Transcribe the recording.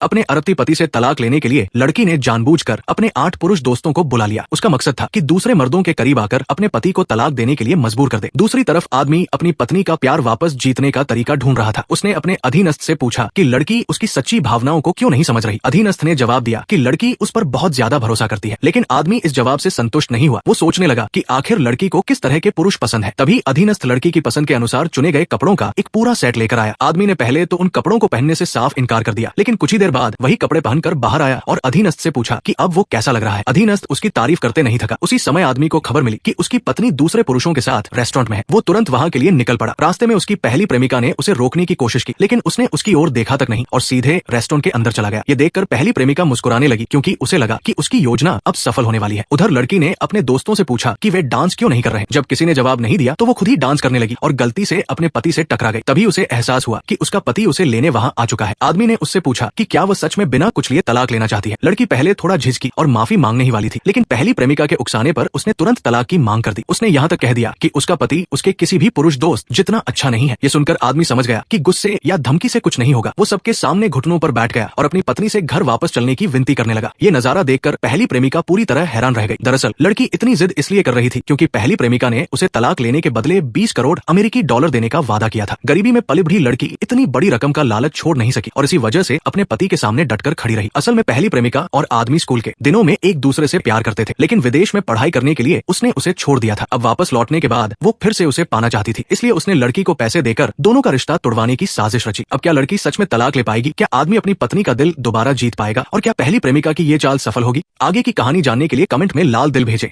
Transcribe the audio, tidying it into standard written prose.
अपने अरबती पति से तलाक लेने के लिए लड़की ने जानबूझकर अपने 8 पुरुष दोस्तों को बुला लिया। उसका मकसद था कि दूसरे मर्दों के करीब आकर अपने पति को तलाक देने के लिए मजबूर कर दे। दूसरी तरफ आदमी अपनी पत्नी का प्यार वापस जीतने का तरीका ढूंढ रहा था। उसने अपने अधीनस्थ से पूछा कि लड़की उसकी सच्ची भावनाओं को क्यों नहीं समझ रही। अधीनस्थ ने जवाब दिया कि लड़की उस पर बहुत ज्यादा भरोसा करती है। लेकिन आदमी इस जवाब से संतुष्ट नहीं हुआ। वो सोचने लगा कि आखिर लड़की को किस तरह के पुरुष पसंद है। तभी अधीनस्थ लड़की की पसंद के अनुसार चुने गए कपड़ों का एक पूरा सेट लेकर आया। आदमी ने पहले तो उन कपड़ों को पहनने से साफ इनकार कर दिया, लेकिन कुछ ही देर बाद वही कपड़े पहनकर बाहर आया और अधीनस्थ से पूछा कि अब वो कैसा लग रहा है। अधीनस्थ उसकी तारीफ करते नहीं थका। उसी समय आदमी को खबर मिली कि उसकी पत्नी दूसरे पुरुषों के साथ रेस्टोरेंट में है। वो तुरंत वहां के लिए निकल पड़ा। रास्ते में उसकी पहली प्रेमिका ने उसे रोकने की कोशिश की, लेकिन उसने उसकी ओर देखा तक नहीं और सीधे रेस्टोरेंट के अंदर चला गया। ये देखकर पहली प्रेमिका मुस्कुराने लगी, क्योंकि उसे लगा कि उसकी योजना अब सफल होने वाली है। उधर लड़की ने अपने दोस्तों से पूछा कि वे डांस क्यों नहीं कर रहे। जब किसी ने जवाब नहीं दिया तो वो खुद ही डांस करने लगी और गलती से अपने पति से टकरा गई। तभी उसे एहसास हुआ कि उसका पति उसे लेने वहां आ चुका है। आदमी ने उससे पूछा कि क्या वह सच में बिना कुछ लिए तलाक लेना चाहती है। लड़की पहले थोड़ा झिझकी और माफी मांगने ही वाली थी, लेकिन पहली प्रेमिका के उकसाने पर उसने तुरंत तलाक की मांग कर दी। उसने यहाँ तक कह दिया कि उसका पति उसके किसी भी पुरुष दोस्त जितना अच्छा नहीं है। ये सुनकर आदमी समझ गया कि गुस्से या धमकी से कुछ नहीं होगा। वो सबके सामने घुटनों पर बैठ गया और अपनी पत्नी से घर वापस चलने की विनती करने लगा। ये नजारा देखकर पहली प्रेमिका पूरी तरह हैरान रह गई। दरअसल लड़की इतनी जिद इसलिए कर रही थी क्योंकि पहली प्रेमिका ने उसे तलाक लेने के बदले 20 करोड़ अमेरिकी डॉलर देने का वादा किया था। गरीबी में पली बढ़ी लड़की इतनी बड़ी रकम का लालच छोड़ नहीं सकी और इसी वजह से अपने पति के सामने डटकर खड़ी रही। असल में पहली प्रेमिका और आदमी स्कूल के दिनों में एक दूसरे से प्यार करते थे, लेकिन विदेश में पढ़ाई करने के लिए उसने उसे छोड़ दिया था। अब वापस लौटने के बाद वो फिर से उसे पाना चाहती थी, इसलिए उसने लड़की को पैसे देकर दोनों का रिश्ता तोड़वाने की साजिश रची। अब क्या लड़की सच में तलाक ले पाएगी? क्या आदमी अपनी पत्नी का दिल दोबारा जीत पाएगा? और क्या पहली प्रेमिका की ये चाल सफल होगी? आगे की कहानी जानने के लिए कमेंट में लाल दिल भेजें।